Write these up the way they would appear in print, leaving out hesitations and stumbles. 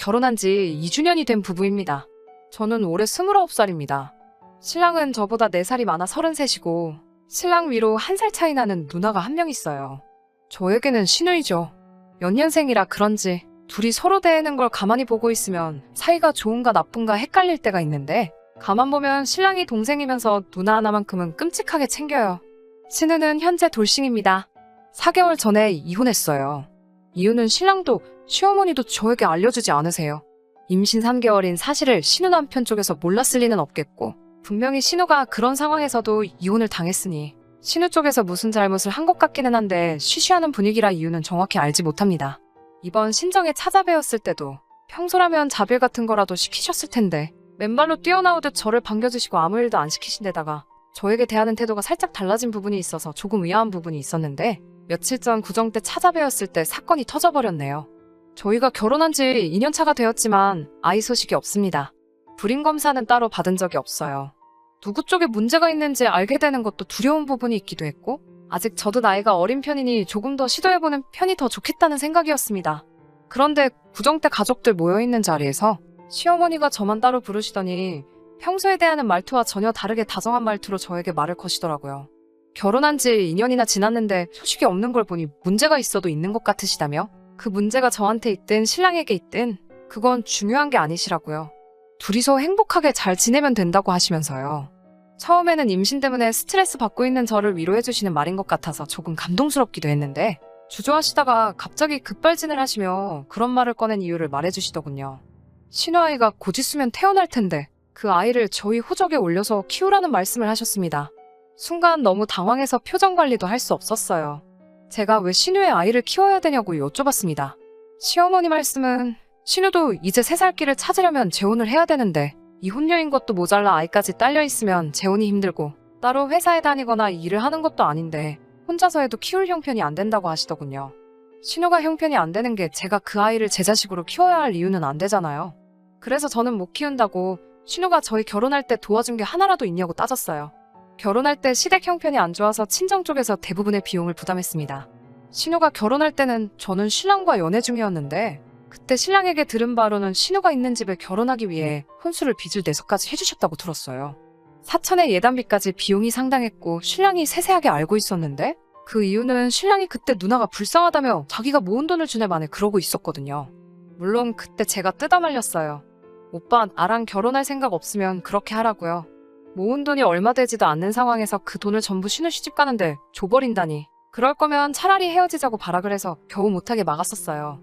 결혼한 지 2주년이 된 부부입니다. 저는 올해 29살입니다. 신랑은 저보다 4살이 많아 33이고 신랑 위로 1살 차이 나는 누나가 한 명 있어요. 저에게는 시누이죠. 연년생이라 그런지 둘이 서로 대하는 걸 가만히 보고 있으면 사이가 좋은가 나쁜가 헷갈릴 때가 있는데 가만 보면 신랑이 동생이면서 누나 하나만큼은 끔찍하게 챙겨요. 신우는 현재 돌싱입니다. 4개월 전에 이혼했어요. 이유는 신랑도 시어머니도 저에게 알려주지 않으세요. 임신 3개월인 사실을 신우 남편 쪽에서 몰랐을 리는 없겠고 분명히 신우가 그런 상황에서도 이혼을 당했으니 신우 쪽에서 무슨 잘못을 한 것 같기는 한데 쉬쉬하는 분위기라 이유는 정확히 알지 못합니다. 이번 신정에 찾아뵈었을 때도 평소라면 자빌 같은 거라도 시키셨을 텐데 맨발로 뛰어나오듯 저를 반겨주시고 아무 일도 안 시키신 데다가 저에게 대하는 태도가 살짝 달라진 부분이 있어서 조금 의아한 부분이 있었는데 며칠 전 구정 때 찾아뵈었을 때 사건이 터져버렸네요. 저희가 결혼한 지 2년 차가 되었지만 아이 소식이 없습니다. 불임검사는 따로 받은 적이 없어요. 누구 쪽에 문제가 있는지 알게 되는 것도 두려운 부분이 있기도 했고 아직 저도 나이가 어린 편이니 조금 더 시도해보는 편이 더 좋겠다는 생각이었습니다. 그런데 구정 때 가족들 모여있는 자리에서 시어머니가 저만 따로 부르시더니 평소에 대하는 말투와 전혀 다르게 다정한 말투로 저에게 말을 거시더라고요. 결혼한 지 2년이나 지났는데 소식이 없는 걸 보니 문제가 있어도 있는 것 같으시다며 그 문제가 저한테 있든 신랑에게 있든 그건 중요한 게 아니시라고요. 둘이서 행복하게 잘 지내면 된다고 하시면서요. 처음에는 임신 때문에 스트레스 받고 있는 저를 위로해주시는 말인 것 같아서 조금 감동스럽기도 했는데 주저하시다가 갑자기 급발진을 하시며 그런 말을 꺼낸 이유를 말해주시더군요. 신우아이가 곧 있으면 태어날 텐데 그 아이를 저희 호적에 올려서 키우라는 말씀을 하셨습니다. 순간 너무 당황해서 표정 관리도 할 수 없었어요. 제가 왜 신우의 아이를 키워야 되냐고 여쭤봤습니다. 시어머니 말씀은 신우도 이제 3살 길을 찾으려면 재혼을 해야 되는데 이혼녀인 것도 모자라 아이까지 딸려 있으면 재혼이 힘들고 따로 회사에 다니거나 일을 하는 것도 아닌데 혼자서 해도 키울 형편이 안 된다고 하시더군요. 신우가 형편이 안 되는 게 제가 그 아이를 제 자식으로 키워야 할 이유는 안 되잖아요. 그래서 저는 못 키운다고 신우가 저희 결혼할 때 도와준 게 하나라도 있냐고 따졌어요. 결혼할 때 시댁 형편이 안 좋아서 친정 쪽에서 대부분의 비용을 부담했습니다. 신우가 결혼할 때는 저는 신랑과 연애 중이었는데 그때 신랑에게 들은 바로는 신우가 있는 집에 결혼하기 위해 혼수를 빚을 내서까지 해주셨다고 들었어요. 사천의 예단비까지 비용이 상당했고 신랑이 세세하게 알고 있었는데 그 이유는 신랑이 그때 누나가 불쌍하다며 자기가 모은 돈을 주네 만에 그러고 있었거든요. 물론 그때 제가 뜯어말렸어요. 오빠 나랑 결혼할 생각 없으면 그렇게 하라고요. 모은 돈이 얼마 되지도 않는 상황에서 그 돈을 전부 신우 시집 가는데 줘버린다니. 그럴 거면 차라리 헤어지자고 발악을 해서 겨우 못하게 막았었어요.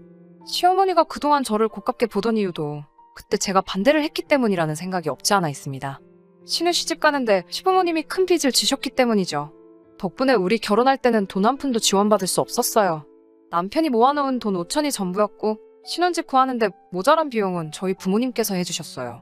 시어머니가 그동안 저를 고깝게 보던 이유도 그때 제가 반대를 했기 때문이라는 생각이 없지 않아 있습니다. 신우 시집 가는데 시부모님이 큰 빚을 지셨기 때문이죠. 덕분에 우리 결혼할 때는 돈 한 푼도 지원받을 수 없었어요. 남편이 모아놓은 돈 5천이 전부였고 신혼집 구하는데 모자란 비용은 저희 부모님께서 해주셨어요.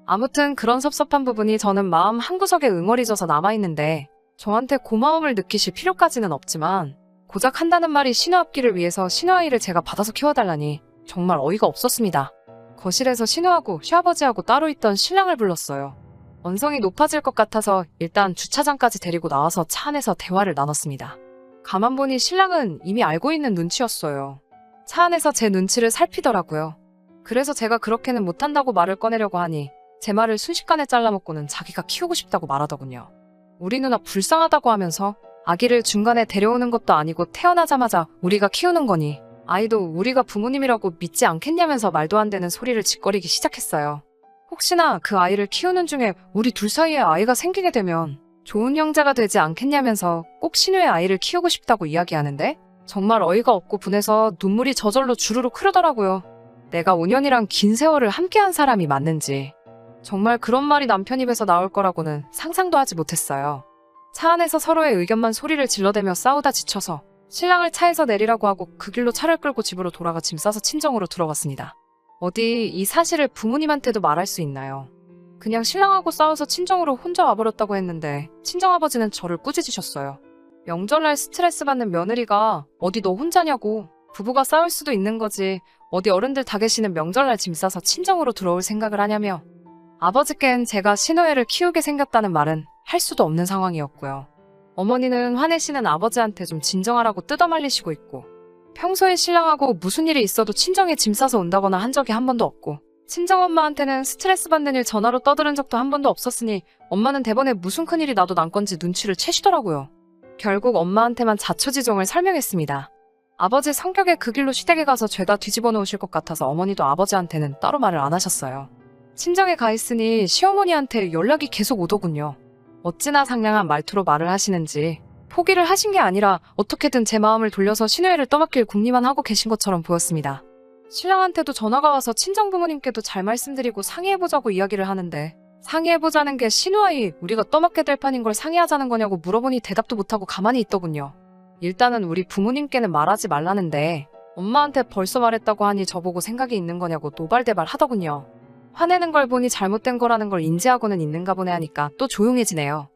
아무튼 그런 섭섭한 부분이 저는 마음 한구석에 응어리져서 남아있는데 저한테 고마움을 느끼실 필요까지는 없지만 고작 한다는 말이 신우 앞길을 위해서 신우아이를 제가 받아서 키워달라니 정말 어이가 없었습니다. 거실에서 신우하고 시아버지하고 따로 있던 신랑을 불렀어요. 언성이 높아질 것 같아서 일단 주차장까지 데리고 나와서 차 안에서 대화를 나눴습니다. 가만 보니 신랑은 이미 알고 있는 눈치였어요. 차 안에서 제 눈치를 살피더라고요. 그래서 제가 그렇게는 못한다고 말을 꺼내려고 하니 제 말을 순식간에 잘라먹고는 자기가 키우고 싶다고 말하더군요. 우리 누나 불쌍하다고 하면서 아기를 중간에 데려오는 것도 아니고 태어나자마자 우리가 키우는 거니 아이도 우리가 부모님이라고 믿지 않겠냐면서 말도 안 되는 소리를 짓거리기 시작했어요. 혹시나 그 아이를 키우는 중에 우리 둘 사이에 아이가 생기게 되면 좋은 형제가 되지 않겠냐면서 꼭 신우의 아이를 키우고 싶다고 이야기하는데 정말 어이가 없고 분해서 눈물이 저절로 주르륵 흐르더라고요. 내가 5년이란 긴 세월을 함께한 사람이 맞는지 정말 그런 말이 남편 입에서 나올 거라고는 상상도 하지 못했어요. 차 안에서 서로의 의견만 소리를 질러대며 싸우다 지쳐서 신랑을 차에서 내리라고 하고 그 길로 차를 끌고 집으로 돌아가 짐 싸서 친정으로 들어갔습니다. 어디 이 사실을 부모님한테도 말할 수 있나요? 그냥 신랑하고 싸워서 친정으로 혼자 와버렸다고 했는데 친정아버지는 저를 꾸짖으셨어요. 명절날 스트레스 받는 며느리가 어디 너 혼자냐고. 부부가 싸울 수도 있는 거지 어디 어른들 다 계시는 명절날 짐 싸서 친정으로 들어올 생각을 하냐며. 아버지께는 제가 신우애를 키우게 생겼다는 말은 할 수도 없는 상황이었고요. 어머니는 화내시는 아버지한테 좀 진정하라고 뜯어말리시고 있고 평소에 신랑하고 무슨 일이 있어도 친정에 짐 싸서 온다거나 한 적이 한 번도 없고 친정엄마한테는 스트레스 받는 일 전화로 떠들은 적도 한 번도 없었으니 엄마는 대번에 무슨 큰일이 나도 난 건지 눈치를 채시더라고요. 결국 엄마한테만 자초지종을 설명했습니다. 아버지 성격에 그 길로 시댁에 가서 죄다 뒤집어 놓으실 것 같아서 어머니도 아버지한테는 따로 말을 안 하셨어요. 친정에 가 있으니 시어머니한테 연락이 계속 오더군요. 어찌나 상냥한 말투로 말을 하시는지 포기를 하신 게 아니라 어떻게든 제 마음을 돌려서 신우애를 떠맡길 궁리만 하고 계신 것처럼 보였습니다. 신랑한테도 전화가 와서 친정 부모님께도 잘 말씀드리고 상의해보자고 이야기를 하는데 상의해보자는 게 신우아이 우리가 떠맡게 될 판인 걸 상의하자는 거냐고 물어보니 대답도 못하고 가만히 있더군요. 일단은 우리 부모님께는 말하지 말라는데 엄마한테 벌써 말했다고 하니 저보고 생각이 있는 거냐고 노발대발 하더군요. 화내는 걸 보니 잘못된 거라는 걸 인지하고는 있는가 보네 하니까 또 조용해지네요.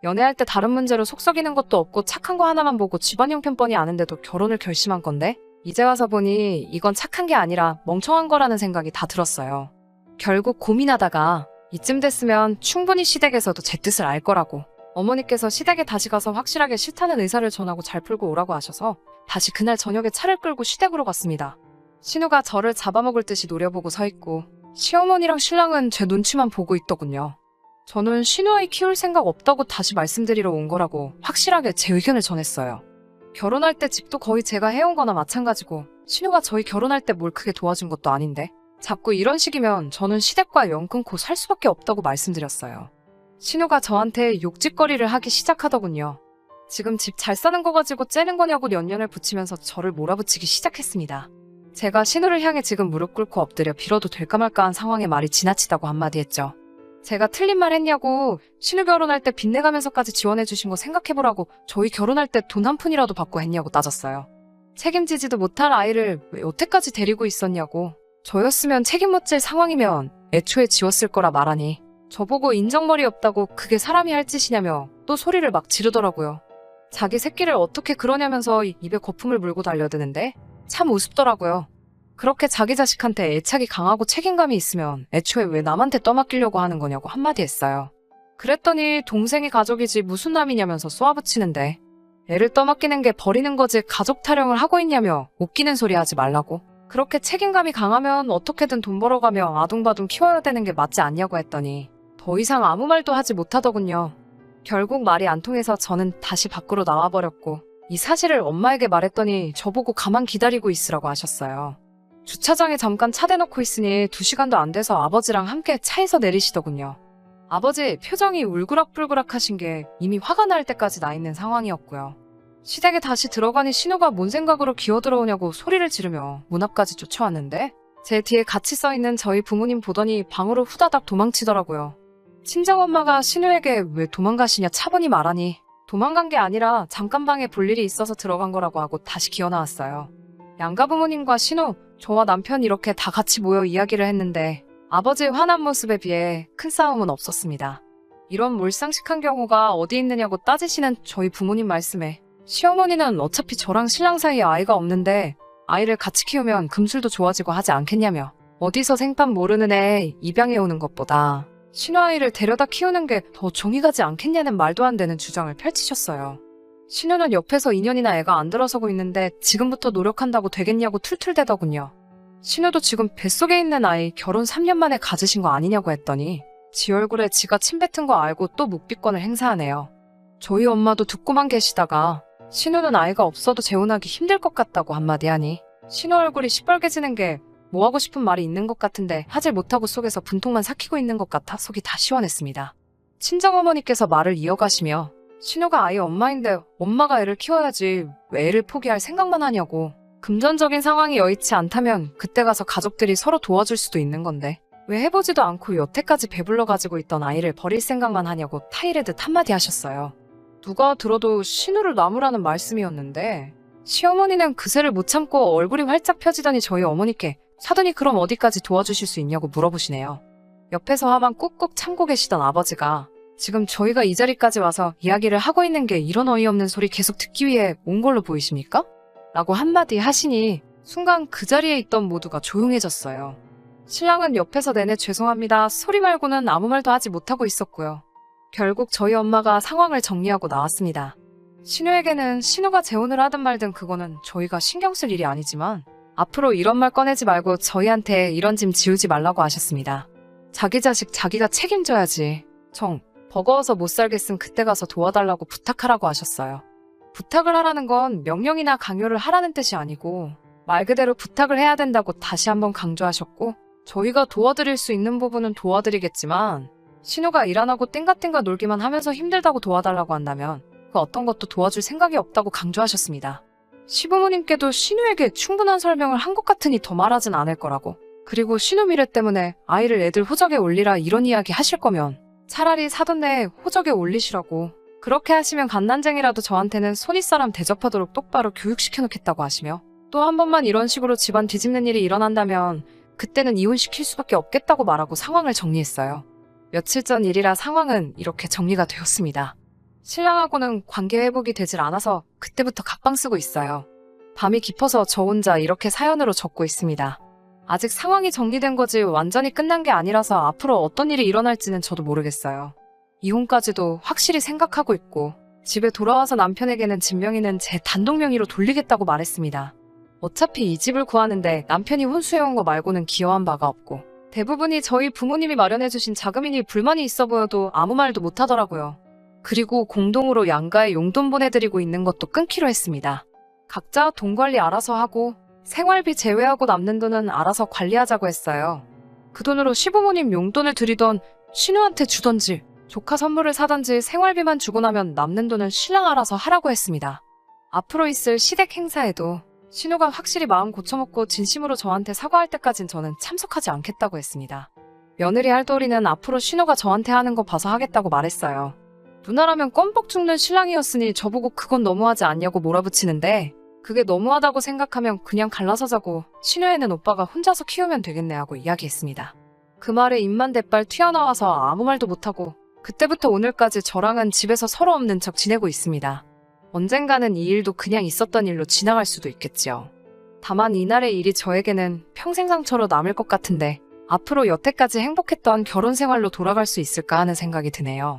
연애할 때 다른 문제로 속썩이는 것도 없고 착한 거 하나만 보고 집안 형편 뻔히 아는데도 결혼을 결심한 건데 이제 와서 보니 이건 착한 게 아니라 멍청한 거라는 생각이 다 들었어요. 결국 고민하다가 이쯤 됐으면 충분히 시댁에서도 제 뜻을 알 거라고 어머니께서 시댁에 다시 가서 확실하게 싫다는 의사를 전하고 잘 풀고 오라고 하셔서 다시 그날 저녁에 차를 끌고 시댁으로 갔습니다. 신우가 저를 잡아먹을 듯이 노려보고 서 있고 시어머니랑 신랑은 제 눈치만 보고 있더군요. 저는 신우아이 키울 생각 없다고 다시 말씀드리러 온 거라고 확실하게 제 의견을 전했어요. 결혼할 때 집도 거의 제가 해온 거나 마찬가지고 신우가 저희 결혼할 때 뭘 크게 도와준 것도 아닌데 자꾸 이런 식이면 저는 시댁과 연 끊고 살 수밖에 없다고 말씀드렸어요. 신우가 저한테 욕짓거리를 하기 시작하더군요. 지금 집 잘 사는 거 가지고 째는 거냐고 연연을 붙이면서 저를 몰아붙이기 시작했습니다. 제가 신우를 향해 지금 무릎 꿇고 엎드려 빌어도 될까 말까한 상황에 말이 지나치다고 한마디 했죠. 제가 틀린 말 했냐고 신우 결혼할 때 빚내가면서까지 지원해 주신 거 생각해보라고 저희 결혼할 때 돈 한 푼이라도 받고 했냐고 따졌어요. 책임지지도 못할 아이를 왜 여태까지 데리고 있었냐고 저였으면 책임 못 질 상황이면 애초에 지웠을 거라 말하니 저보고 인정머리 없다고 그게 사람이 할 짓이냐며 또 소리를 막 지르더라고요. 자기 새끼를 어떻게 그러냐면서 입에 거품을 물고 달려드는데 참 우습더라고요. 그렇게 자기 자식한테 애착이 강하고 책임감이 있으면 애초에 왜 남한테 떠맡기려고 하는 거냐고 한마디 했어요. 그랬더니 동생이 가족이지 무슨 남이냐면서 쏘아붙이는데 애를 떠맡기는 게 버리는 거지 가족 타령을 하고 있냐며 웃기는 소리 하지 말라고. 그렇게 책임감이 강하면 어떻게든 돈 벌어가며 아둥바둥 키워야 되는 게 맞지 않냐고 했더니 더 이상 아무 말도 하지 못하더군요. 결국 말이 안 통해서 저는 다시 밖으로 나와버렸고 이 사실을 엄마에게 말했더니 저보고 가만 기다리고 있으라고 하셨어요. 주차장에 잠깐 차 대놓고 있으니 2시간도 안 돼서 아버지랑 함께 차에서 내리시더군요. 아버지 표정이 울그락불그락 하신 게 이미 화가 날 때까지 나 있는 상황이었고요. 시댁에 다시 들어가니 신우가 뭔 생각으로 기어들어오냐고 소리를 지르며 문 앞까지 쫓아왔는데 제 뒤에 같이 써있는 저희 부모님 보더니 방으로 후다닥 도망치더라고요. 친정엄마가 신우에게 왜 도망가시냐 차분히 말하니 도망간 게 아니라 잠깐 방에 볼 일이 있어서 들어간 거라고 하고 다시 기어나왔어요. 양가 부모님과 신우, 저와 남편 이렇게 다 같이 모여 이야기를 했는데 아버지의 화난 모습에 비해 큰 싸움은 없었습니다. 이런 몰상식한 경우가 어디 있느냐고 따지시는 저희 부모님 말씀에 시어머니는 어차피 저랑 신랑 사이에 아이가 없는데 아이를 같이 키우면 금술도 좋아지고 하지 않겠냐며 어디서 생판 모르는 애 입양해 오는 것보다 신우아이를 데려다 키우는 게 더 정이 가지 않겠냐는 말도 안 되는 주장을 펼치셨어요. 신우는 옆에서 2년이나 애가 안 들어서고 있는데 지금부터 노력한다고 되겠냐고 툴툴대더군요. 신우도 지금 뱃속에 있는 아이 결혼 3년 만에 가지신 거 아니냐고 했더니 지 얼굴에 지가 침 뱉은 거 알고 또 묵비권을 행사하네요. 저희 엄마도 듣고만 계시다가 신우는 아이가 없어도 재혼하기 힘들 것 같다고 한마디 하니 신우 얼굴이 시뻘개지는 게 뭐 하고 싶은 말이 있는 것 같은데 하질 못하고 속에서 분통만 삭히고 있는 것 같아 속이 다 시원했습니다. 친정어머니께서 말을 이어가시며 신우가 아이 엄마인데 엄마가 애를 키워야지 왜 애를 포기할 생각만 하냐고 금전적인 상황이 여의치 않다면 그때 가서 가족들이 서로 도와줄 수도 있는 건데 왜 해보지도 않고 여태까지 배불러 가지고 있던 아이를 버릴 생각만 하냐고 타이레듯 한마디 하셨어요. 누가 들어도 신우를 나무라는 말씀이었는데 시어머니는 그새를 못 참고 얼굴이 활짝 펴지더니 저희 어머니께 사돈이 그럼 어디까지 도와주실 수 있냐고 물어보시네요. 옆에서 하만 꾹꾹 참고 계시던 아버지가 지금 저희가 이 자리까지 와서 이야기를 하고 있는 게 이런 어이없는 소리 계속 듣기 위해 온 걸로 보이십니까? 라고 한마디 하시니 순간 그 자리에 있던 모두가 조용해졌어요. 신랑은 옆에서 내내 죄송합니다 소리 말고는 아무 말도 하지 못하고 있었고요. 결국 저희 엄마가 상황을 정리하고 나왔습니다. 신우에게는 신우가 재혼을 하든 말든 그거는 저희가 신경 쓸 일이 아니지만 앞으로 이런 말 꺼내지 말고 저희한테 이런 짐 지우지 말라고 하셨습니다. 자기 자식 자기가 책임져야지. 버거워서 못 살겠음 그때 가서 도와달라고 부탁하라고 하셨어요. 부탁을 하라는 건 명령이나 강요를 하라는 뜻이 아니고 말 그대로 부탁을 해야 된다고 다시 한번 강조하셨고 저희가 도와드릴 수 있는 부분은 도와드리겠지만 신우가 일 안 하고 땡가땡가 놀기만 하면서 힘들다고 도와달라고 한다면 그 어떤 것도 도와줄 생각이 없다고 강조하셨습니다. 시부모님께도 신우에게 충분한 설명을 한 것 같으니 더 말하진 않을 거라고. 그리고 신우 미래 때문에 아이를 애들 호적에 올리라 이런 이야기 하실 거면 차라리 사돈 내에 호적에 올리시라고. 그렇게 하시면 갓난쟁이라도 저한테는 손윗사람 대접하도록 똑바로 교육시켜놓겠다고 하시며 또 한 번만 이런 식으로 집안 뒤집는 일이 일어난다면 그때는 이혼시킬 수밖에 없겠다고 말하고 상황을 정리했어요. 며칠 전 일이라 상황은 이렇게 정리가 되었습니다. 신랑하고는 관계 회복이 되질 않아서 그때부터 각방 쓰고 있어요. 밤이 깊어서 저 혼자 이렇게 사연으로 적고 있습니다. 아직 상황이 정리된 거지 완전히 끝난 게 아니라서 앞으로 어떤 일이 일어날지는 저도 모르겠어요. 이혼까지도 확실히 생각하고 있고 집에 돌아와서 남편에게는 집 명의는 제 단독 명의로 돌리겠다고 말했습니다. 어차피 이 집을 구하는데 남편이 혼수해온 거 말고는 기여한 바가 없고 대부분이 저희 부모님이 마련해주신 자금이니 불만이 있어 보여도 아무 말도 못하더라고요. 그리고 공동으로 양가에 용돈 보내드리고 있는 것도 끊기로 했습니다. 각자 돈 관리 알아서 하고 생활비 제외하고 남는 돈은 알아서 관리하자고 했어요. 그 돈으로 시부모님 용돈을 드리던 신우한테 주던지 조카 선물을 사던지 생활비만 주고 나면 남는 돈은 신랑 알아서 하라고 했습니다. 앞으로 있을 시댁 행사에도 신우가 확실히 마음 고쳐먹고 진심으로 저한테 사과할 때까진 저는 참석하지 않겠다고 했습니다. 며느리 할도리는 앞으로 신우가 저한테 하는 거 봐서 하겠다고 말했어요. 누나라면 껌뻑 죽는 신랑이었으니 저보고 그건 너무하지 않냐고 몰아붙이는데 그게 너무하다고 생각하면 그냥 갈라서 자고 신우애는 오빠가 혼자서 키우면 되겠네 하고 이야기했습니다. 그 말에 입만 대빨 튀어나와서 아무 말도 못하고 그때부터 오늘까지 저랑은 집에서 서로 없는 척 지내고 있습니다. 언젠가는 이 일도 그냥 있었던 일로 지나갈 수도 있겠지요. 다만 이날의 일이 저에게는 평생 상처로 남을 것 같은데 앞으로 여태까지 행복했던 결혼 생활로 돌아갈 수 있을까 하는 생각이 드네요.